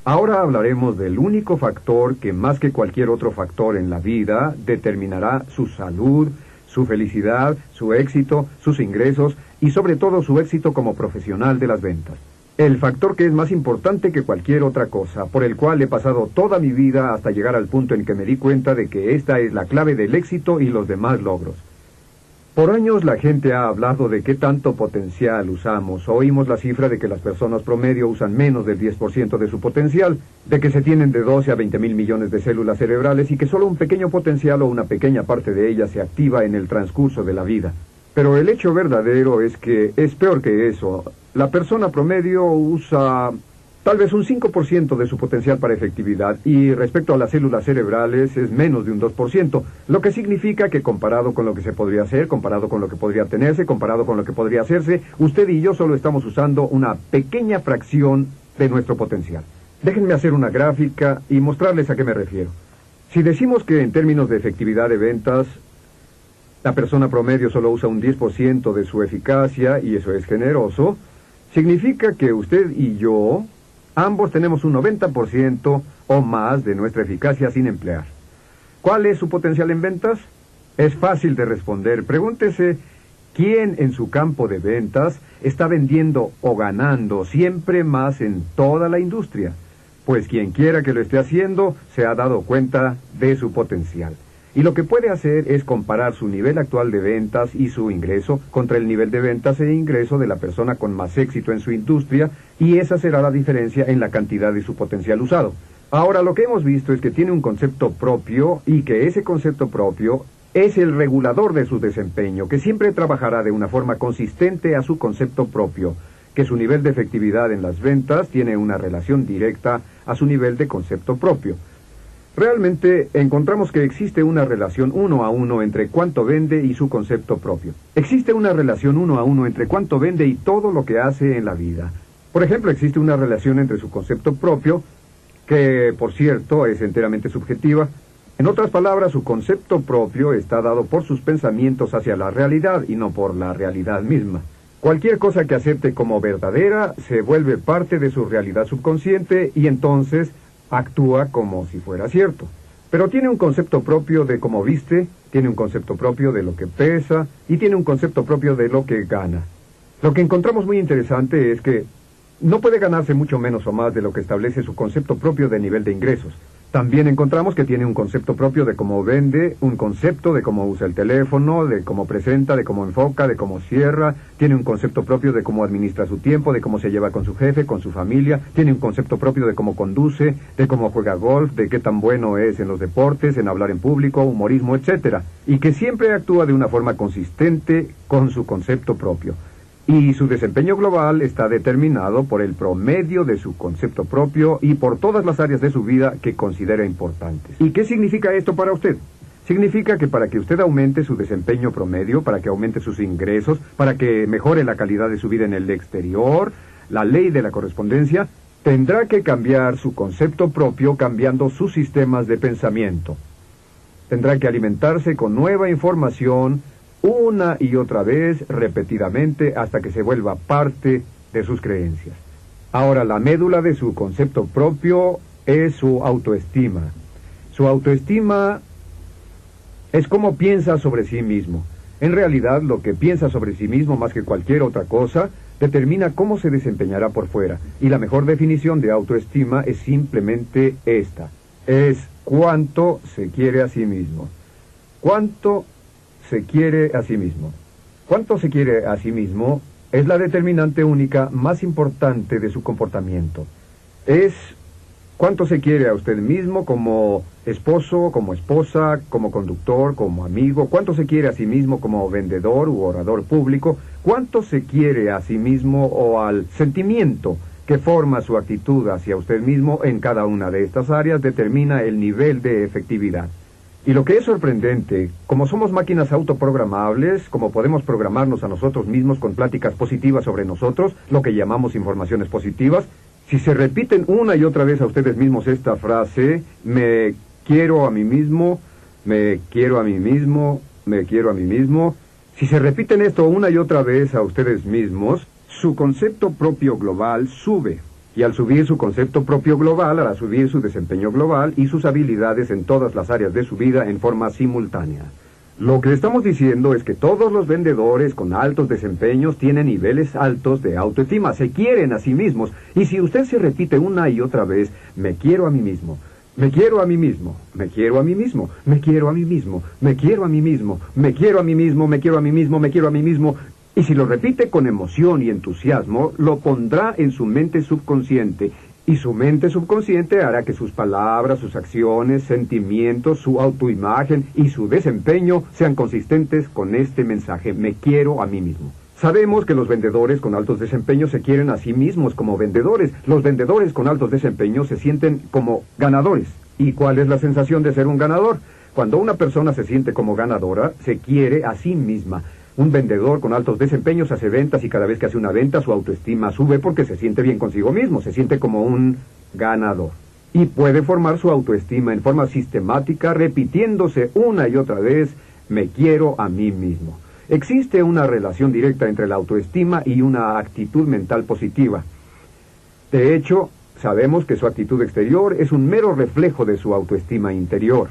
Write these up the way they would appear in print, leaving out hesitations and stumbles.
Ahora hablaremos del único factor que más que cualquier otro factor en la vida determinará su salud, su felicidad, su éxito, sus ingresos y sobre todo su éxito como profesional de las ventas. El factor que es más importante que cualquier otra cosa, por el cual he pasado toda mi vida hasta llegar al punto en que me di cuenta de que esta es la clave del éxito y los demás logros. Por años la gente ha hablado de qué tanto potencial usamos. Oímos la cifra de que las personas promedio usan menos del 10% de su potencial, de que se tienen de 12 a 20 mil millones de células cerebrales y que solo un pequeño potencial o una pequeña parte de ellas se activa en el transcurso de la vida. Pero el hecho verdadero es que es peor que eso. La persona promedio usa tal vez un 5% de su potencial para efectividad y respecto a las células cerebrales es menos de un 2%, lo que significa que comparado con lo que se podría hacer, comparado con lo que podría tenerse, comparado con lo que podría hacerse, usted y yo solo estamos usando una pequeña fracción de nuestro potencial. Déjenme hacer una gráfica y mostrarles a qué me refiero. Si decimos que en términos de efectividad de ventas, la persona promedio solo usa un 10% de su eficacia, y eso es generoso, significa que usted y yo ambos tenemos un 90% o más de nuestra eficacia sin emplear. ¿Cuál es su potencial en ventas? Es fácil de responder. Pregúntese quién en su campo de ventas está vendiendo o ganando siempre más en toda la industria. Pues quien quiera que lo esté haciendo se ha dado cuenta de su potencial. Y lo que puede hacer es comparar su nivel actual de ventas y su ingreso contra el nivel de ventas e ingreso de la persona con más éxito en su industria, y esa será la diferencia en la cantidad de su potencial usado. Ahora, lo que hemos visto es que tiene un concepto propio y que ese concepto propio es el regulador de su desempeño, que siempre trabajará de una forma consistente a su concepto propio, que su nivel de efectividad en las ventas tiene una relación directa a su nivel de concepto propio. Realmente encontramos que existe una relación 1 a 1 entre cuánto vende y su concepto propio. Existe una relación 1 a 1 entre cuánto vende y todo lo que hace en la vida. Por ejemplo, existe una relación entre su concepto propio, que por cierto es enteramente subjetiva. En otras palabras, su concepto propio está dado por sus pensamientos hacia la realidad y no por la realidad misma. Cualquier cosa que acepte como verdadera se vuelve parte de su realidad subconsciente y entonces actúa como si fuera cierto. Pero tiene un concepto propio de cómo viste, tiene un concepto propio de lo que pesa y tiene un concepto propio de lo que gana. Lo que encontramos muy interesante es que no puede ganarse mucho menos o más de lo que establece su concepto propio de nivel de ingresos. También encontramos que tiene un concepto propio de cómo vende, un concepto de cómo usa el teléfono, de cómo presenta, de cómo enfoca, de cómo cierra. Tiene un concepto propio de cómo administra su tiempo, de cómo se lleva con su jefe, con su familia. Tiene un concepto propio de cómo conduce, de cómo juega golf, de qué tan bueno es en los deportes, en hablar en público, humorismo, etc. Y que siempre actúa de una forma consistente con su concepto propio. Y su desempeño global está determinado por el promedio de su concepto propio y por todas las áreas de su vida que considera importantes. ¿Y qué significa esto para usted? Significa que para que usted aumente su desempeño promedio, para que aumente sus ingresos, para que mejore la calidad de su vida en el exterior, la ley de la correspondencia, tendrá que cambiar su concepto propio cambiando sus sistemas de pensamiento. Tendrá que alimentarse con nueva información una y otra vez, repetidamente, hasta que se vuelva parte de sus creencias. Ahora, la médula de su concepto propio es su autoestima. Su autoestima es cómo piensa sobre sí mismo. En realidad, lo que piensa sobre sí mismo más que cualquier otra cosa determina cómo se desempeñará por fuera. Y la mejor definición de autoestima es simplemente esta. Es cuánto se quiere a sí mismo. ¿Cuánto se quiere a sí mismo? Cuánto se quiere a sí mismo es la determinante única más importante de su comportamiento. Es cuánto se quiere a usted mismo como esposo, como esposa, como conductor, como amigo. Cuánto se quiere a sí mismo como vendedor u orador público. Cuánto se quiere a sí mismo o al sentimiento que forma su actitud hacia usted mismo en cada una de estas áreas determina el nivel de efectividad. Y lo que es sorprendente, como somos máquinas autoprogramables, como podemos programarnos a nosotros mismos con pláticas positivas sobre nosotros, lo que llamamos informaciones positivas, si se repiten una y otra vez a ustedes mismos esta frase, me quiero a mí mismo, me quiero a mí mismo, me quiero a mí mismo, si se repiten esto una y otra vez a ustedes mismos, su concepto propio global sube. Y al subir su concepto propio global, hará subir su desempeño global y sus habilidades en todas las áreas de su vida en forma simultánea. Lo que estamos diciendo es que todos los vendedores con altos desempeños tienen niveles altos de autoestima, se quieren a sí mismos. Y si usted se repite una y otra vez, me quiero a mí mismo, me quiero a mí mismo, me quiero a mí mismo, me quiero a mí mismo, me quiero a mí mismo, me quiero a mí mismo, me quiero a mí mismo, me quiero a mí mismo, y si lo repite con emoción y entusiasmo, lo pondrá en su mente subconsciente, y su mente subconsciente hará que sus palabras, sus acciones, sentimientos, su autoimagen y su desempeño sean consistentes con este mensaje: me quiero a mí mismo. Sabemos que los vendedores con altos desempeños se quieren a sí mismos como vendedores. Los vendedores con altos desempeños se sienten como ganadores. ¿Y cuál es la sensación de ser un ganador? Cuando una persona se siente como ganadora, se quiere a sí misma. Un vendedor con altos desempeños hace ventas y cada vez que hace una venta su autoestima sube porque se siente bien consigo mismo, se siente como un ganador. Y puede formar su autoestima en forma sistemática repitiéndose una y otra vez: me quiero a mí mismo. Existe una relación directa entre la autoestima y una actitud mental positiva. De hecho, sabemos que su actitud exterior es un mero reflejo de su autoestima interior.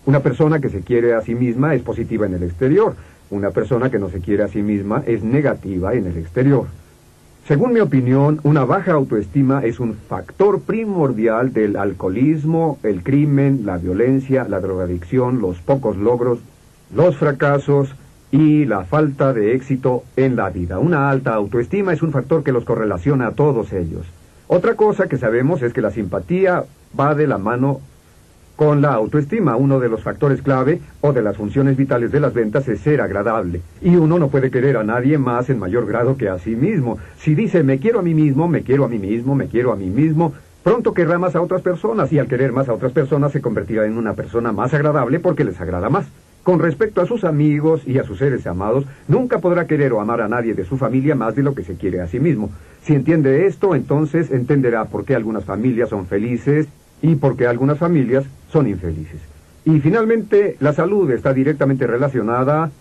Una persona que se quiere a sí misma es positiva en el exterior. Una persona que no se quiere a sí misma es negativa en el exterior. Según mi opinión, una baja autoestima es un factor primordial del alcoholismo, el crimen, la violencia, la drogadicción, los pocos logros, los fracasos y la falta de éxito en la vida. Una alta autoestima es un factor que los correlaciona a todos ellos. Otra cosa que sabemos es que la simpatía va de la mano con la autoestima. Uno de los factores clave o de las funciones vitales de las ventas es ser agradable. Y uno no puede querer a nadie más en mayor grado que a sí mismo. Si dice me quiero a mí mismo, me quiero a mí mismo, me quiero a mí mismo, pronto querrá más a otras personas, y al querer más a otras personas se convertirá en una persona más agradable porque les agrada más. Con respecto a sus amigos y a sus seres amados, nunca podrá querer o amar a nadie de su familia más de lo que se quiere a sí mismo. Si entiende esto, entonces entenderá por qué algunas familias son felices y por qué algunas familias son infelices. Y finalmente, la salud está directamente relacionada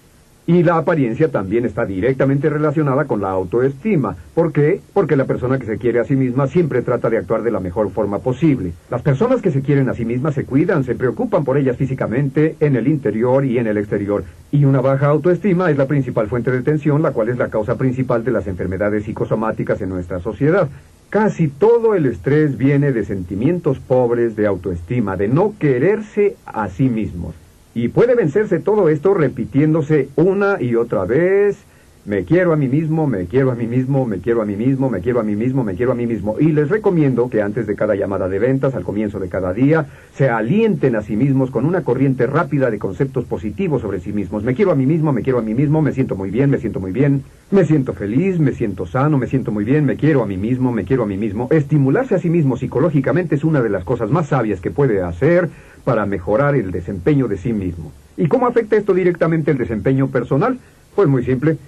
y la apariencia también está directamente relacionada con la autoestima. ¿Por qué? Porque la persona que se quiere a sí misma siempre trata de actuar de la mejor forma posible. Las personas que se quieren a sí mismas se cuidan, se preocupan por ellas físicamente, en el interior y en el exterior. Y una baja autoestima es la principal fuente de tensión, la cual es la causa principal de las enfermedades psicosomáticas en nuestra sociedad. Casi todo el estrés viene de sentimientos pobres de autoestima, de no quererse a sí mismos. Y puede vencerse todo esto repitiéndose una y otra vez: me quiero a mí mismo, me quiero a mí mismo, me quiero a mí mismo, me quiero a mí mismo, me quiero a mí mismo. Y les recomiendo que antes de cada llamada de ventas, al comienzo de cada día, se alienten a sí mismos con una corriente rápida de conceptos positivos sobre sí mismos. Me quiero a mí mismo, me quiero a mí mismo, me siento muy bien, me siento muy bien, me siento feliz, me siento sano, me siento muy bien, me quiero a mí mismo, me quiero a mí mismo. Estimularse a sí mismo psicológicamente es una de las cosas más sabias que puede hacer para mejorar el desempeño de sí mismo. ¿Y cómo afecta esto directamente el desempeño personal? Pues muy simple.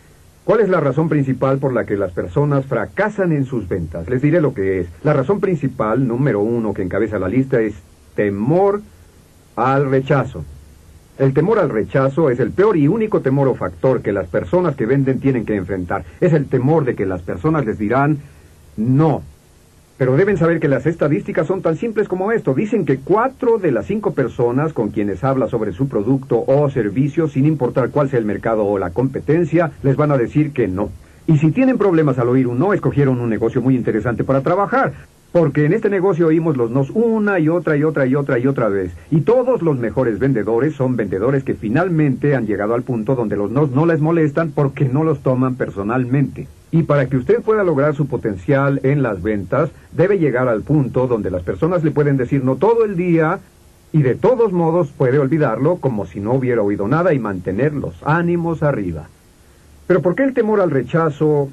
¿Cuál es la razón principal por la que las personas fracasan en sus ventas? Les diré lo que es. La razón principal, número 1, que encabeza la lista, es temor al rechazo. El temor al rechazo es el peor y único temor o factor que las personas que venden tienen que enfrentar. Es el temor de que las personas les dirán no. Pero deben saber que las estadísticas son tan simples como esto. Dicen que 4 de las 5 personas con quienes habla sobre su producto o servicio, sin importar cuál sea el mercado o la competencia, les van a decir que no. Y si tienen problemas al oír un no, escogieron un negocio muy interesante para trabajar. Porque en este negocio oímos los nos una y otra y otra y otra y otra vez. Y todos los mejores vendedores son vendedores que finalmente han llegado al punto donde los nos no les molestan porque no los toman personalmente. Y para que usted pueda lograr su potencial en las ventas, debe llegar al punto donde las personas le pueden decir no todo el día y de todos modos puede olvidarlo como si no hubiera oído nada y mantener los ánimos arriba. Pero ¿por qué el temor al rechazo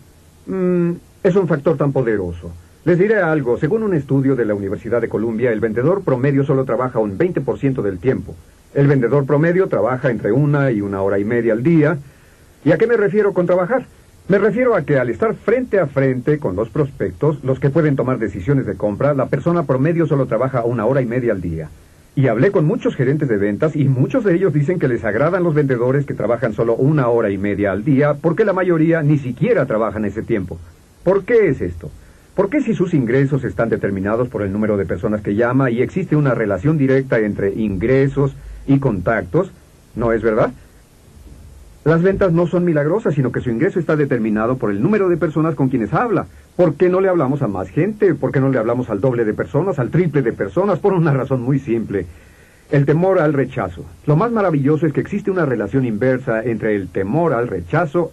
es un factor tan poderoso? Les diré algo. Según un estudio de la Universidad de Columbia, el vendedor promedio solo trabaja un 20% del tiempo. El vendedor promedio trabaja entre 1 y 1 hora y media al día. ¿Y a qué me refiero con trabajar? Me refiero a que al estar frente a frente con los prospectos, los que pueden tomar decisiones de compra, la persona promedio solo trabaja 1 hora y media al día. Y hablé con muchos gerentes de ventas y muchos de ellos dicen que les agradan los vendedores que trabajan solo 1 hora y media al día porque la mayoría ni siquiera trabajan ese tiempo. ¿Por qué es esto? ¿Por qué si sus ingresos están determinados por el número de personas que llama y existe una relación directa entre ingresos y contactos, no es verdad? Las ventas no son milagrosas, sino que su ingreso está determinado por el número de personas con quienes habla. ¿Por qué no le hablamos a más gente? ¿Por qué no le hablamos al doble de personas, al triple de personas? Por una razón muy simple. El temor al rechazo. Lo más maravilloso es que existe una relación inversa entre el temor al rechazo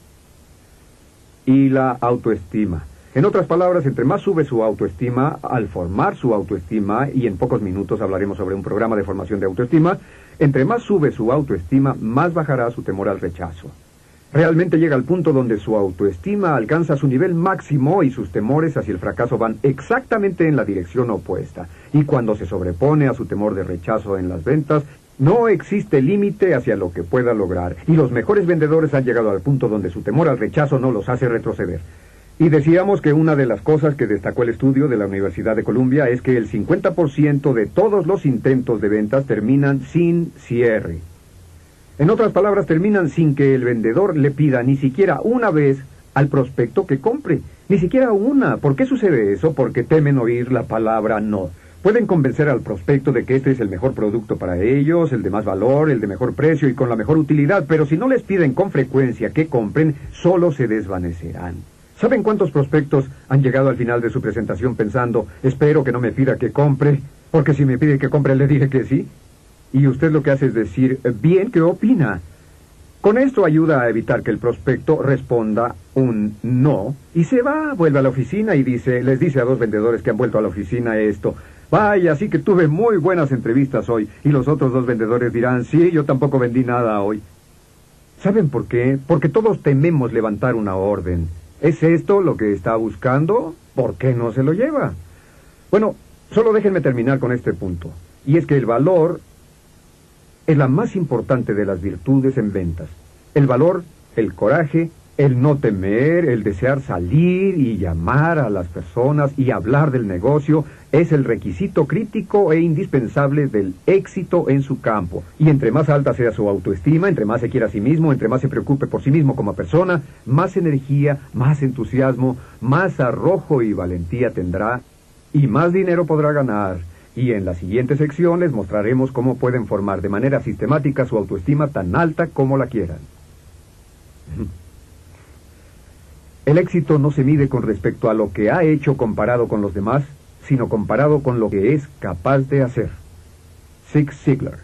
y la autoestima. En otras palabras, entre más sube su autoestima, al formar su autoestima, y en pocos minutos hablaremos sobre un programa de formación de autoestima, entre más sube su autoestima, más bajará su temor al rechazo. Realmente llega al punto donde su autoestima alcanza su nivel máximo y sus temores hacia el fracaso van exactamente en la dirección opuesta. Y cuando se sobrepone a su temor de rechazo en las ventas, no existe límite hacia lo que pueda lograr. Y los mejores vendedores han llegado al punto donde su temor al rechazo no los hace retroceder. Y decíamos que una de las cosas que destacó el estudio de la Universidad de Columbia es que el 50% de todos los intentos de ventas terminan sin cierre. En otras palabras, terminan sin que el vendedor le pida ni siquiera una vez al prospecto que compre. Ni siquiera una. ¿Por qué sucede eso? Porque temen oír la palabra no. Pueden convencer al prospecto de que este es el mejor producto para ellos, el de más valor, el de mejor precio y con la mejor utilidad, pero si no les piden con frecuencia que compren, solo se desvanecerán. ¿Saben cuántos prospectos han llegado al final de su presentación pensando, espero que no me pida que compre, porque si me pide que compre le diré que sí? Y usted lo que hace es decir, bien, ¿qué opina? Con esto ayuda a evitar que el prospecto responda un no, y se va, vuelve a la oficina y les dice a dos vendedores que han vuelto a la oficina esto, vaya, sí que tuve muy buenas entrevistas hoy, y los otros dos vendedores dirán, sí, yo tampoco vendí nada hoy. ¿Saben por qué? Porque todos tememos levantar una orden. ¿Es esto lo que está buscando? ¿Por qué no se lo lleva? Bueno, solo déjenme terminar con este punto. Y es que el valor es la más importante de las virtudes en ventas. El valor, el coraje, el no temer, el desear salir y llamar a las personas y hablar del negocio es el requisito crítico e indispensable del éxito en su campo. Y entre más alta sea su autoestima, entre más se quiera a sí mismo, entre más se preocupe por sí mismo como persona, más energía, más entusiasmo, más arrojo y valentía tendrá y más dinero podrá ganar. Y en la siguiente sección les mostraremos cómo pueden formar de manera sistemática su autoestima tan alta como la quieran. El éxito no se mide con respecto a lo que ha hecho comparado con los demás, sino comparado con lo que es capaz de hacer. Zig Ziglar.